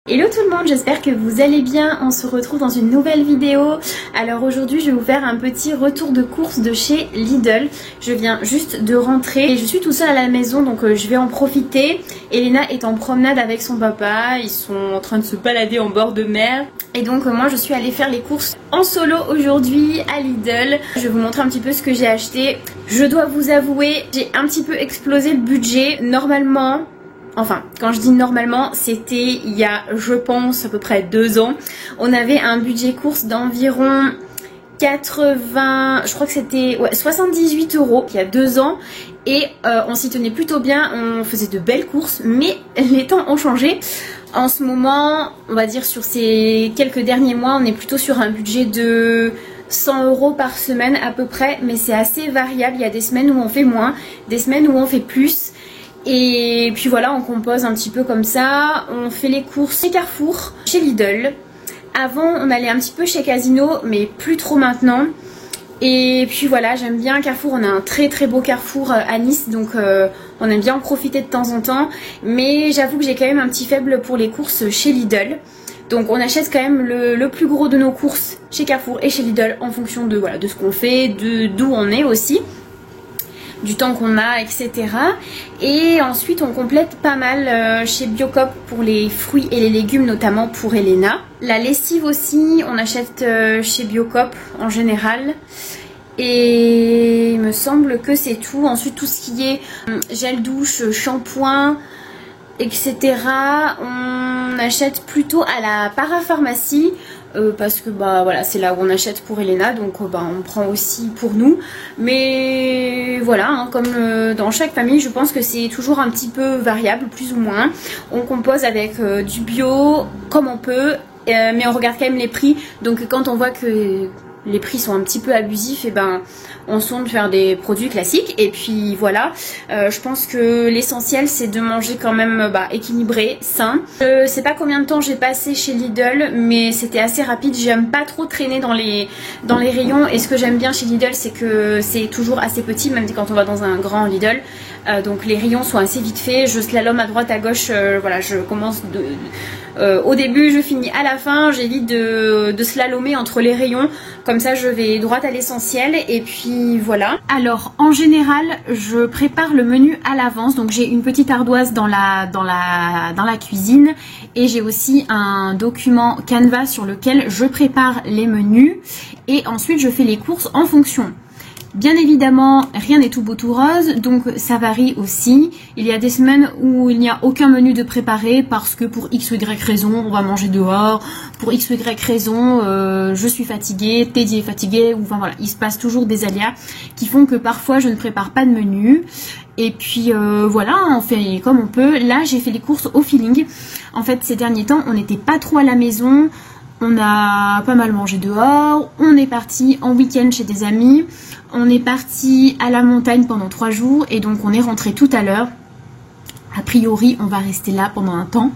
Hello tout le monde, j'espère que vous allez bien. On se retrouve dans une nouvelle vidéo. Alors aujourd'hui je vais vous faire un petit retour de course de chez Lidl. Je viens juste de rentrer et je suis tout seule à la maison, donc je vais en profiter. Elena est en promenade avec son papa, ils sont en train de se balader en bord de mer. Et donc moi je suis allée faire les courses en solo aujourd'hui à Lidl. Je vais vous montrer un petit peu ce que j'ai acheté. Je dois vous avouer, j'ai un petit peu explosé le budget. Normalement, enfin, quand je dis normalement, c'était il y a, je pense, à peu près 2 ans. On avait un budget course d'environ 80, je crois que c'était 78 € il y a 2 ans. Et on s'y tenait plutôt bien, on faisait de belles courses, mais les temps ont changé. En ce moment, on va dire sur ces quelques derniers mois, on est plutôt sur un budget de 100 € par semaine à peu près. Mais c'est assez variable, il y a des semaines où on fait moins, des semaines où on fait plus. Et puis voilà, on compose un petit peu comme ça. On fait les courses chez Carrefour, chez Lidl. Avant, on allait un petit peu chez Casino, mais plus trop maintenant. Et puis voilà, j'aime bien Carrefour. On a un très très beau Carrefour à Nice, donc on aime bien en profiter de temps en temps. Mais j'avoue que j'ai quand même un petit faible pour les courses chez Lidl. Donc on achète quand même le plus gros de nos courses chez Carrefour et chez Lidl en fonction de, voilà, de ce qu'on fait, d'où on est aussi, du temps qu'on a, etc. Et ensuite on complète pas mal chez Biocop pour les fruits et les légumes, notamment pour Elena. La lessive aussi, on achète chez Biocop en général. Et il me semble que c'est tout. Ensuite tout ce qui est gel douche, shampoing, etc. on achète plutôt à la parapharmacie. Parce que bah voilà, c'est là où on achète pour Elena, donc bah, on prend aussi pour nous. Mais voilà, hein, comme dans chaque famille, je pense que c'est toujours un petit peu variable, plus ou moins. On compose avec du bio comme on peut, mais on regarde quand même les prix. Donc quand on voit que les prix sont un petit peu abusifs, et ben on sonde faire des produits classiques. Et puis voilà, je pense que l'essentiel c'est de manger quand même équilibré, sain. Je sais pas combien de temps j'ai passé chez Lidl, mais c'était assez rapide. J'aime pas trop traîner dans les rayons, et ce que j'aime bien chez Lidl, c'est que c'est toujours assez petit, même quand on va dans un grand Lidl. Donc les rayons sont assez vite faits, je slalom à droite à gauche, voilà, je commence au début, je finis à la fin, j'évite de slalomer entre les rayons, comme ça je vais droit à l'essentiel. Et puis voilà. Alors en général, je prépare le menu à l'avance, donc j'ai une petite ardoise dans la cuisine, et j'ai aussi un document Canva sur lequel je prépare les menus, et ensuite je fais les courses en fonction. Bien évidemment, rien n'est tout beau tout rose, donc ça varie aussi. Il y a des semaines où il n'y a aucun menu de préparé parce que pour x ou y raison, on va manger dehors. Pour x ou y raison, je suis fatiguée, Teddy est fatigué, ou enfin voilà, il se passe toujours des aléas qui font que parfois je ne prépare pas de menu. Et puis voilà, on fait comme on peut. Là, j'ai fait les courses au feeling. En fait, ces derniers temps, on n'était pas trop à la maison. On a pas mal mangé dehors, on est parti en week-end chez des amis, on est parti à la montagne pendant 3 jours, et donc on est rentré tout à l'heure. A priori, on va rester là pendant un temps.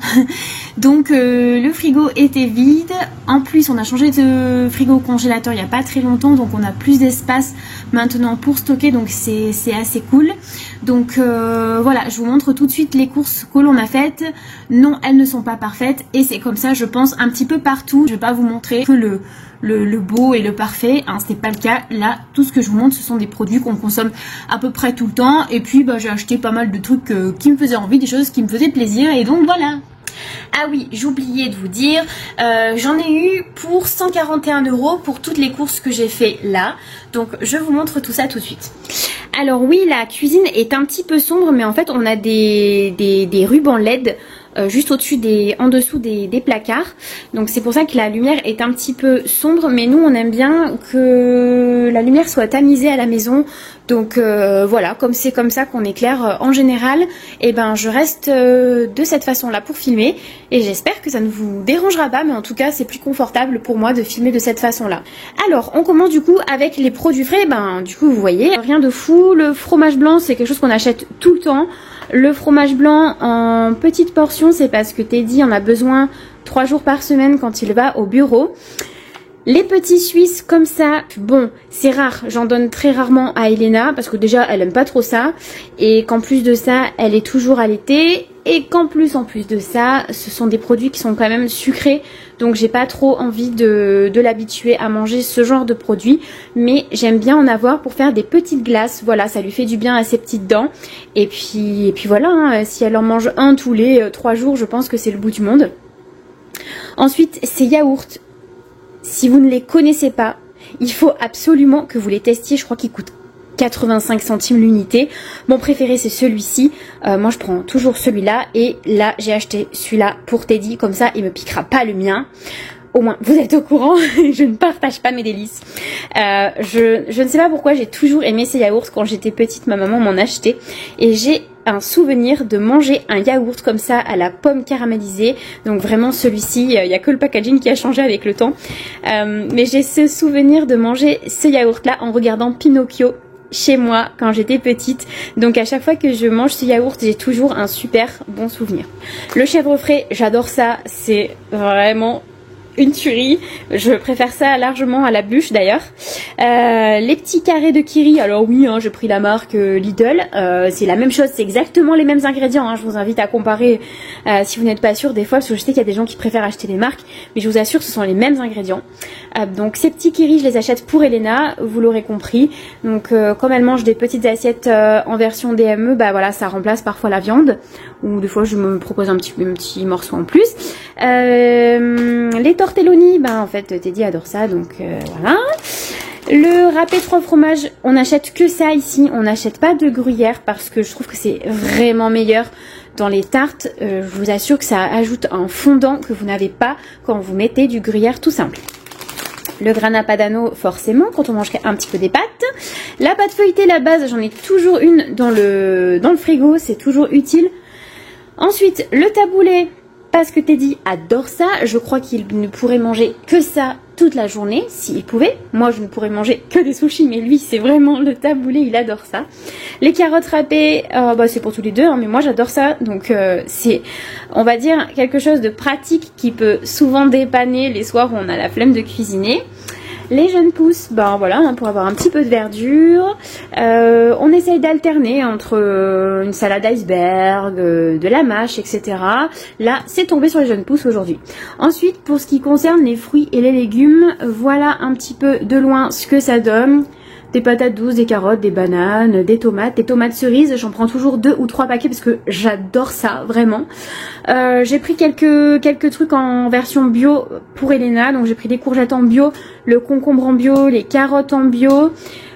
Donc le frigo était vide. En plus, on a changé de frigo au congélateur il n'y a pas très longtemps, donc on a plus d'espace maintenant pour stocker, donc c'est assez cool. Donc voilà, je vous montre tout de suite les courses que l'on a faites. Non, elles ne sont pas parfaites, et c'est comme ça, je pense, un petit peu partout. Je vais pas vous montrer que le beau et le parfait, hein, c'est pas le cas. Là, tout ce que je vous montre, ce sont des produits qu'on consomme à peu près tout le temps. Et puis j'ai acheté pas mal de trucs qui me faisaient envie, des choses qui me faisaient plaisir, et donc voilà. Ah oui, j'oubliais de vous dire, j'en ai eu pour 141 € pour toutes les courses que j'ai fait là. Donc je vous montre tout ça tout de suite. Alors oui, la cuisine est un petit peu sombre, mais en fait on a des rubans LED juste au-dessus en dessous des placards. Donc c'est pour ça que la lumière est un petit peu sombre, mais nous on aime bien que la lumière soit tamisée à la maison. Donc voilà, comme c'est comme ça qu'on éclaire en général, et ben je reste de cette façon là pour filmer, et j'espère que ça ne vous dérangera pas, mais en tout cas c'est plus confortable pour moi de filmer de cette façon là. Alors on commence du coup avec les produits frais. Ben du coup vous voyez, rien de fou. Le fromage blanc, c'est quelque chose qu'on achète tout le temps. Le fromage blanc en petite portion, c'est parce que Teddy en a besoin 3 jours par semaine quand il va au bureau. Les petits Suisses comme ça, bon, c'est rare, j'en donne très rarement à Elena parce que déjà elle aime pas trop ça et qu'en plus de ça, elle est toujours allaitée et qu'en plus de ça, ce sont des produits qui sont quand même sucrés donc j'ai pas trop envie de l'habituer à manger ce genre de produits mais j'aime bien en avoir pour faire des petites glaces, voilà, ça lui fait du bien à ses petites dents et puis voilà, hein, si elle en mange un tous les 3 jours, je pense que c'est le bout du monde. Ensuite, ces yaourts. Si vous ne les connaissez pas, il faut absolument que vous les testiez. Je crois qu'ils coûtent 85 centimes l'unité. Mon préféré c'est celui-ci. Moi je prends toujours celui-là. Et là j'ai acheté celui-là pour Teddy. Comme ça il me piquera pas le mien. Au moins vous êtes au courant. Je ne partage pas mes délices. Je ne sais pas pourquoi j'ai toujours aimé ces yaourts. Quand j'étais petite ma maman m'en achetait. Et j'ai un souvenir de manger un yaourt comme ça à la pomme caramélisée. Donc vraiment celui-ci, il n'y a que le packaging qui a changé avec le temps. Mais j'ai ce souvenir de manger ce yaourt là en regardant Pinocchio chez moi quand j'étais petite. Donc à chaque fois que je mange ce yaourt, j'ai toujours un super bon souvenir. Le chèvre frais, j'adore ça. C'est vraiment une tuerie, je préfère ça largement à la bûche d'ailleurs. Les petits carrés de Kiri, alors oui, hein, j'ai pris la marque Lidl, c'est la même chose, c'est exactement les mêmes ingrédients, hein. Je vous invite à comparer si vous n'êtes pas sûr des fois, parce que je sais qu'il y a des gens qui préfèrent acheter des marques, mais je vous assure ce sont les mêmes ingrédients. Donc ces petits Kiri, je les achète pour Elena, vous l'aurez compris. Donc comme elle mange des petites assiettes en version DME, bah voilà, ça remplace parfois la viande, ou des fois je me propose un petit morceau en plus. Les tortelloni, bah en fait Teddy adore ça, donc voilà. Le râpé 3 fromages, on n'achète que ça ici, on n'achète pas de gruyère parce que je trouve que c'est vraiment meilleur dans les tartes. Je vous assure que ça ajoute un fondant que vous n'avez pas quand vous mettez du gruyère tout simple. Le grana padano, forcément, quand on mange un petit peu des pâtes. La pâte feuilletée, la base, j'en ai toujours une dans le frigo, c'est toujours utile. Ensuite, le taboulé, parce que Teddy adore ça. Je crois qu'il ne pourrait manger que ça toute la journée, s'il pouvait. Moi, je ne pourrais manger que des sushis, mais lui, c'est vraiment le taboulé, il adore ça. Les carottes râpées, bah, c'est pour tous les deux, hein, mais moi, j'adore ça. Donc, c'est, on va dire, quelque chose de pratique qui peut souvent dépanner les soirs où on a la flemme de cuisiner. Les jeunes pousses, ben voilà, hein, pour avoir un petit peu de verdure. On essaye d'alterner entre une salade iceberg, de la mâche, etc. Là, c'est tombé sur les jeunes pousses aujourd'hui. Ensuite, pour ce qui concerne les fruits et les légumes, voilà un petit peu de loin ce que ça donne. Des patates douces, des carottes, des bananes, des tomates cerises. J'en prends toujours 2 ou 3 paquets parce que j'adore ça, vraiment. J'ai pris quelques trucs en version bio pour Elena. Donc j'ai pris des courgettes en bio, le concombre en bio, les carottes en bio,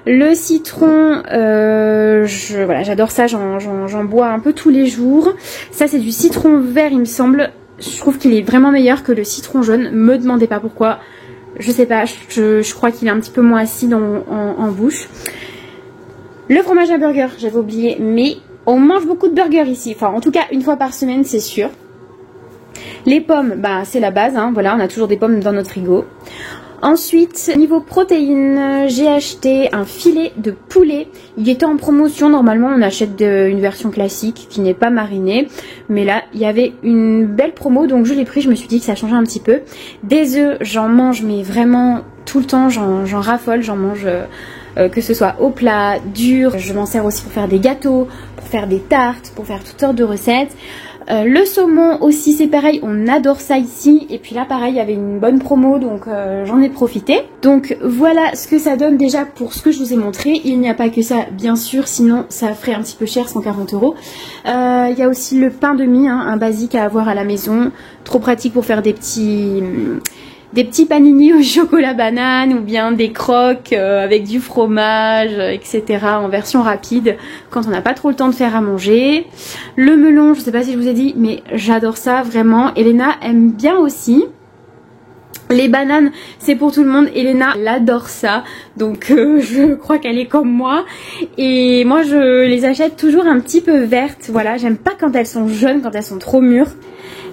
le citron. Voilà, j'adore ça, j'en bois un peu tous les jours. Ça c'est du citron vert il me semble. Je trouve qu'il est vraiment meilleur que le citron jaune. Me demandez pas pourquoi. Je sais pas, je crois qu'il est un petit peu moins acide en bouche. Le fromage à burger, j'avais oublié, mais on mange beaucoup de burgers ici. Enfin, en tout cas, une fois par semaine, c'est sûr. Les pommes, bah c'est la base, hein, voilà, on a toujours des pommes dans notre frigo. Ensuite, niveau protéines, j'ai acheté un filet de poulet. Il était en promotion, normalement on achète une version classique qui n'est pas marinée. Mais là, il y avait une belle promo, donc je l'ai pris, je me suis dit que ça changeait un petit peu. Des œufs, j'en mange, mais vraiment tout le temps, j'en raffole, j'en mange... que ce soit au plat, dur, je m'en sers aussi pour faire des gâteaux, pour faire des tartes, pour faire toutes sortes de recettes. Le saumon aussi c'est pareil, on adore ça ici. Et puis là pareil, il y avait une bonne promo, donc j'en ai profité. Donc voilà ce que ça donne déjà pour ce que je vous ai montré. Il n'y a pas que ça bien sûr, sinon ça ferait un petit peu cher, 140 €. Il y a aussi le pain de mie, hein, un basique à avoir à la maison. Trop pratique pour faire des petits panini au chocolat banane ou bien des croques avec du fromage, etc. en version rapide quand on n'a pas trop le temps de faire à manger. Le melon, je sais pas si je vous ai dit, mais j'adore ça vraiment. Elena aime bien aussi. Les bananes, c'est pour tout le monde. Elena, elle adore ça. Donc je crois qu'elle est comme moi. Et moi, je les achète toujours un petit peu vertes. Voilà, j'aime pas quand elles sont jaunes, quand elles sont trop mûres.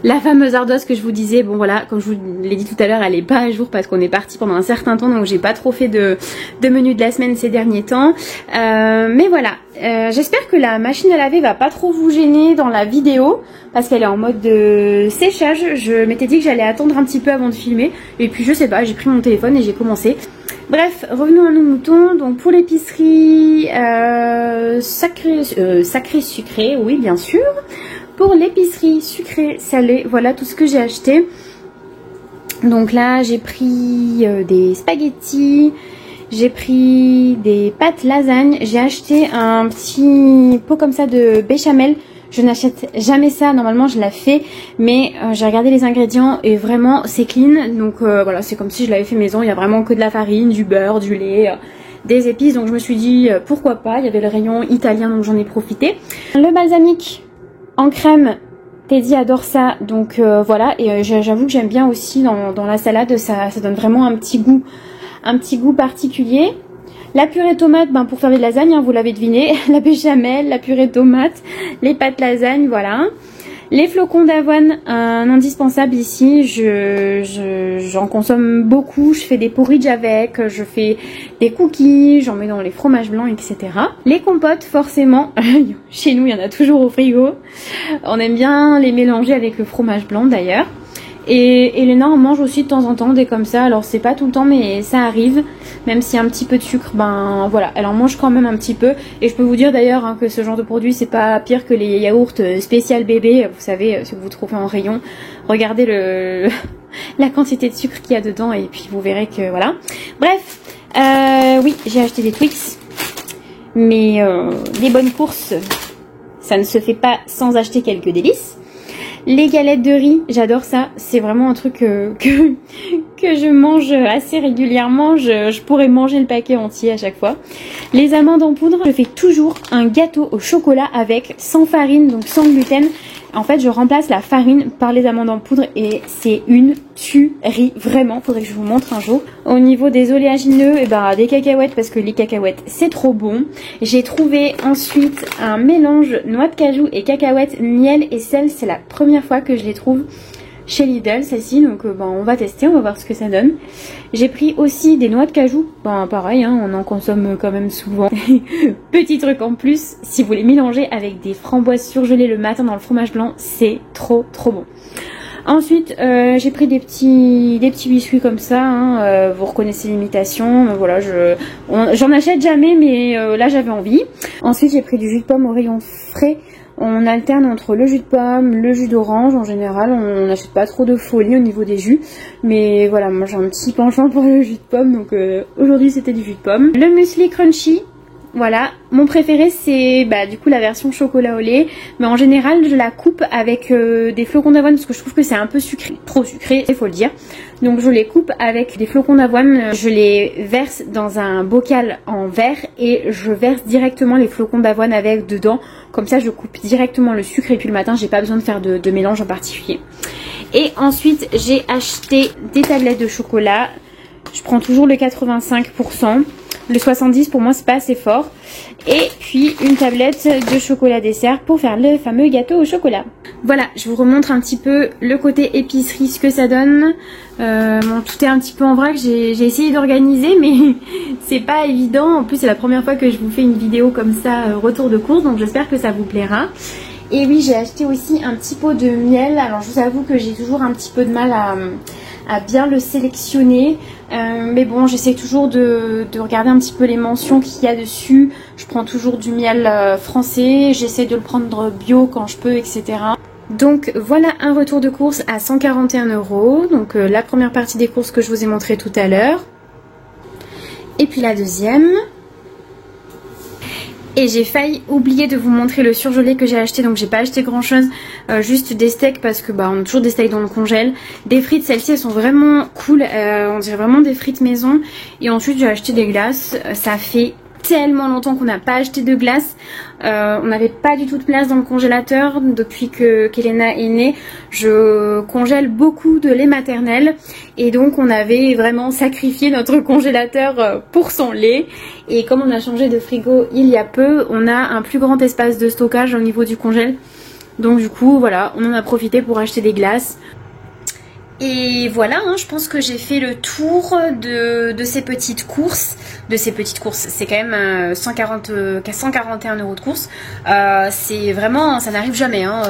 La fameuse ardoise que je vous disais, bon voilà, comme je vous l'ai dit tout à l'heure, elle est pas à jour parce qu'on est parti pendant un certain temps, donc j'ai pas trop fait de menu de la semaine ces derniers temps. Mais voilà, j'espère que la machine à laver va pas trop vous gêner dans la vidéo parce qu'elle est en mode de séchage. Je m'étais dit que j'allais attendre un petit peu avant de filmer et puis je sais pas, j'ai pris mon téléphone et j'ai commencé. Bref, revenons à nos moutons. Donc pour l'épicerie sacré sucré, oui bien sûr. Pour l'épicerie sucré salé, voilà tout ce que j'ai acheté. Donc là j'ai pris des spaghettis, j'ai pris des pâtes lasagne, j'ai acheté un petit pot comme ça de béchamel. Je n'achète jamais ça, normalement je la fais, mais j'ai regardé les ingrédients et vraiment c'est clean. Donc voilà, c'est comme si je l'avais fait maison, il y a vraiment que de la farine, du beurre, du lait, des épices. Donc je me suis dit pourquoi pas, il y avait le rayon italien donc j'en ai profité. Le balsamique en crème, Teddy adore ça, donc voilà. Et j'avoue que j'aime bien aussi dans la salade, ça donne vraiment un petit goût particulier. La purée tomate, ben pour faire des lasagnes, hein, vous l'avez deviné, la béchamel, la purée tomate, les pâtes lasagne, voilà. Les flocons d'avoine, un indispensable ici, j'en consomme beaucoup, je fais des porridge avec, je fais des cookies, j'en mets dans les fromages blancs, etc. Les compotes, forcément, chez nous il y en a toujours au frigo, on aime bien les mélanger avec le fromage blanc d'ailleurs. Et Elena en mange aussi de temps en temps des comme ça, alors c'est pas tout le temps mais ça arrive, même s'il y a un petit peu de sucre, ben voilà, elle en mange quand même un petit peu. Et je peux vous dire d'ailleurs hein, que ce genre de produit c'est pas pire que les yaourts spécial bébé, vous savez, ce que vous trouvez en rayon. Regardez la quantité de sucre qu'il y a dedans et puis vous verrez que voilà. Bref, oui j'ai acheté des Twix, mais les bonnes courses ça ne se fait pas sans acheter quelques délices. Les galettes de riz, j'adore ça, c'est vraiment un truc que je mange assez régulièrement, je pourrais manger le paquet entier à chaque fois. Les amandes en poudre, je fais toujours un gâteau au chocolat avec sans farine, donc sans gluten. En fait, je remplace la farine par les amandes en poudre et c'est une tuerie, vraiment, faudrait que je vous montre un jour. Au niveau des oléagineux, et ben, des cacahuètes parce que les cacahuètes c'est trop bon. J'ai trouvé ensuite un mélange noix de cajou et cacahuètes, miel et sel, c'est la première fois que je les trouve chez Lidl, celle-ci, donc ben, on va tester, on va voir ce que ça donne. J'ai pris aussi des noix de cajou, ben pareil, hein, on en consomme quand même souvent. Petit truc en plus, si vous les mélangez avec des framboises surgelées le matin dans le fromage blanc, c'est trop bon. Ensuite, j'ai pris des petits biscuits comme ça, hein, vous reconnaissez l'imitation, voilà, j'en achète jamais, mais là j'avais envie. Ensuite, j'ai pris du jus de pomme au rayon frais. On alterne entre le jus de pomme, le jus d'orange. En général, on n'achète pas trop de folie au niveau des jus. Mais voilà, moi j'ai un petit penchant pour le jus de pomme. Donc aujourd'hui, c'était du jus de pomme. Le muesli crunchy. Voilà, mon préféré c'est du coup la version chocolat au lait, mais en général je la coupe avec des flocons d'avoine parce que je trouve que c'est un peu sucré, trop sucré, il faut le dire. Donc je les coupe avec des flocons d'avoine, je les verse dans un bocal en verre et je verse directement les flocons d'avoine avec dedans, comme ça je coupe directement le sucre et puis le matin j'ai pas besoin de faire de mélange en particulier. Et ensuite j'ai acheté des tablettes de chocolat, je prends toujours le 85%. Le 70 pour moi c'est pas assez fort. Et puis une tablette de chocolat dessert pour faire le fameux gâteau au chocolat. Voilà, je vous remontre un petit peu le côté épicerie, ce que ça donne. Bon, tout est un petit peu en vrac, j'ai essayé d'organiser mais c'est pas évident. En plus c'est la première fois que je vous fais une vidéo comme ça, retour de course, donc j'espère que ça vous plaira. Et oui, j'ai acheté aussi un petit pot de miel. Alors je vous avoue que j'ai toujours un petit peu de mal à bien le sélectionner, mais bon, j'essaie toujours de regarder un petit peu les mentions qu'il y a dessus. Je prends toujours du miel français, j'essaie de le prendre bio quand je peux, etc. Donc voilà un retour de course à 141 €. Donc la première partie des courses que je vous ai montré tout à l'heure, et puis la deuxième. Et j'ai failli oublier de vous montrer le surgelé que j'ai acheté, donc j'ai pas acheté grand chose, juste des steaks parce que on a toujours des steaks dans le congèle. Des frites, celles-ci elles sont vraiment cool, on dirait vraiment des frites maison. Et ensuite j'ai acheté des glaces, ça fait tellement longtemps qu'on n'a pas acheté de glace. On n'avait pas du tout de place dans le congélateur depuis qu'Elena est née. Je congèle beaucoup de lait maternel et donc on avait vraiment sacrifié notre congélateur pour son lait. Et comme on a changé de frigo il y a peu, on a un plus grand espace de stockage au niveau du congèle. Donc du coup voilà, on en a profité pour acheter des glaces. Et voilà, hein, je pense que j'ai fait le tour de ces petites courses. C'est quand même 141 € de courses. C'est vraiment, ça n'arrive jamais. Hein.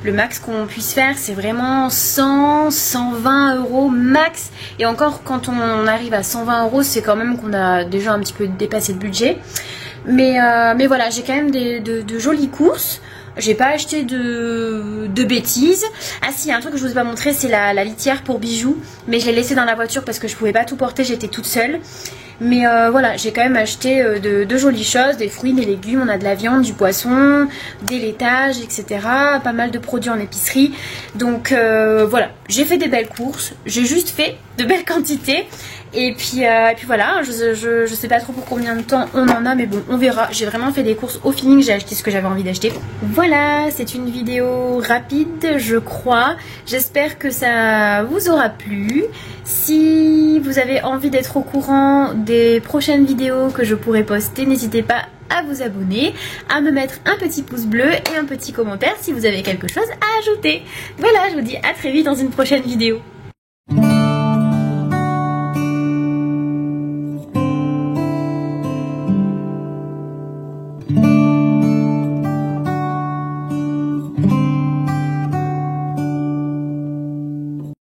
Le max qu'on puisse faire, c'est vraiment 100, 120 € max. Et encore, quand on arrive à 120 €, c'est quand même qu'on a déjà un petit peu dépassé le budget. Mais voilà, j'ai quand même de jolies courses. J'ai pas acheté de bêtises. Ah si, il y a un truc que je vous ai pas montré, c'est la litière pour bijoux. Mais je l'ai laissée dans la voiture parce que je pouvais pas tout porter, j'étais toute seule. Mais voilà, j'ai quand même acheté de jolies choses, des fruits, des légumes, on a de la viande, du poisson, des laitages, etc. Pas mal de produits en épicerie. Donc voilà, j'ai fait des belles courses, j'ai juste fait de belles quantités. Et puis voilà, je sais pas trop pour combien de temps on en a, mais bon, on verra. J'ai vraiment fait des courses au feeling, j'ai acheté ce que j'avais envie d'acheter. Voilà, c'est une vidéo rapide, je crois. J'espère que ça vous aura plu. Si vous avez envie d'être au courant des prochaines vidéos que je pourrai poster, n'hésitez pas à vous abonner, à me mettre un petit pouce bleu et un petit commentaire si vous avez quelque chose à ajouter. Voilà, je vous dis à très vite dans une prochaine vidéo.